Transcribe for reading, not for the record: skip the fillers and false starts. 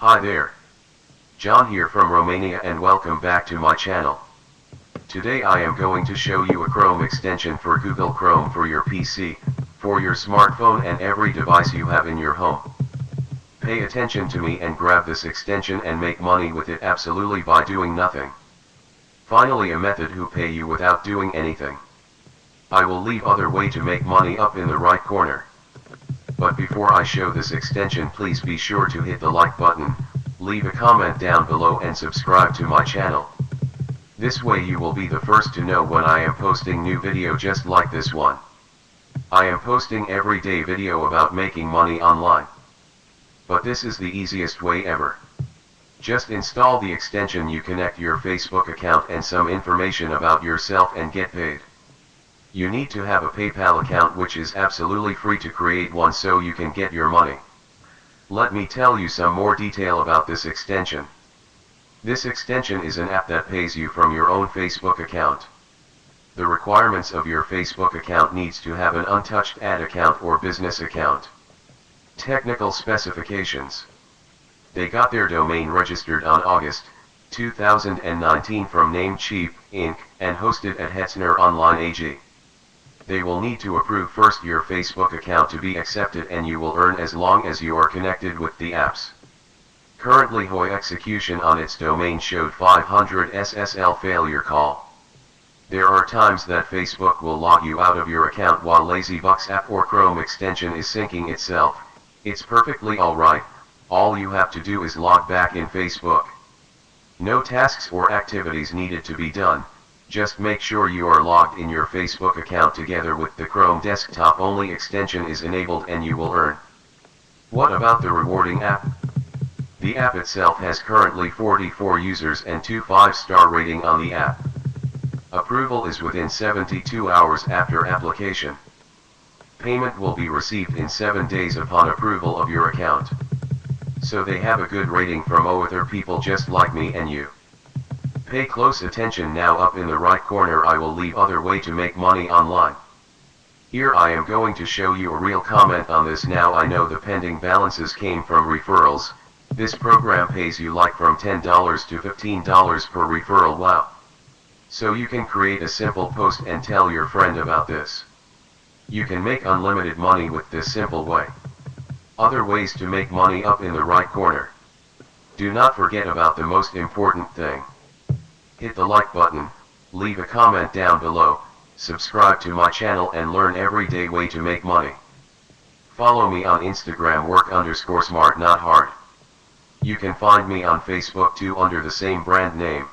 Hi there, John here from Romania and welcome back to my channel. Today I am going to show you a Chrome extension for Google Chrome for your PC, for your smartphone and every device you have in your home. Pay attention to me and grab this extension and make money with it absolutely by doing nothing. Finally, a method who pay you without doing anything. I will leave other way to make money up in the right corner. But before I show this extension, please be sure to hit the like button, leave a comment down below and subscribe to my channel. This way you will be the first to know when I am posting new video just like this one. I am posting everyday video about making money online. But this is the easiest way ever. Just install the extension, you connect your Facebook account and some information about yourself and get paid. You need to have a PayPal account, which is absolutely free to create one so you can get your money. Let me tell you some more detail about this extension. This extension is an app that pays you from your own Facebook account. The requirements of your Facebook account needs to have an untouched ad account or business account. Technical specifications. They got their domain registered on August 2019 from Namecheap, Inc. and hosted at Hetzner Online AG. They will need to approve first your Facebook account to be accepted, and you will earn as long as you are connected with the apps. Currently HOI execution on its domain showed 500 SSL failure call. There are times that Facebook will log you out of your account while LazyBox app or Chrome extension is syncing itself. It's perfectly alright, all you have to do is log back in Facebook. No tasks or activities needed to be done. Just make sure you are logged in your Facebook account together with the Chrome desktop only extension is enabled and you will earn. What about the rewarding app? The app itself has currently 44 users and 2 5-star rating on the app. Approval is within 72 hours after application. Payment will be received in 7 days upon approval of your account. So they have a good rating from other people just like me and you. Pay close attention now. Up in the right corner I will leave other way to make money online. Here I am going to show you a real comment on this. Now I know the pending balances came from referrals. This program pays you like from $10 to $15 per referral. Wow. So you can create a simple post and tell your friend about this. You can make unlimited money with this simple way. Other ways to make money up in the right corner. Do not forget about the most important thing. Hit the like button, leave a comment down below, subscribe to my channel and learn everyday way to make money. Follow me on Instagram work_smart not hard. You can find me on Facebook too under the same brand name.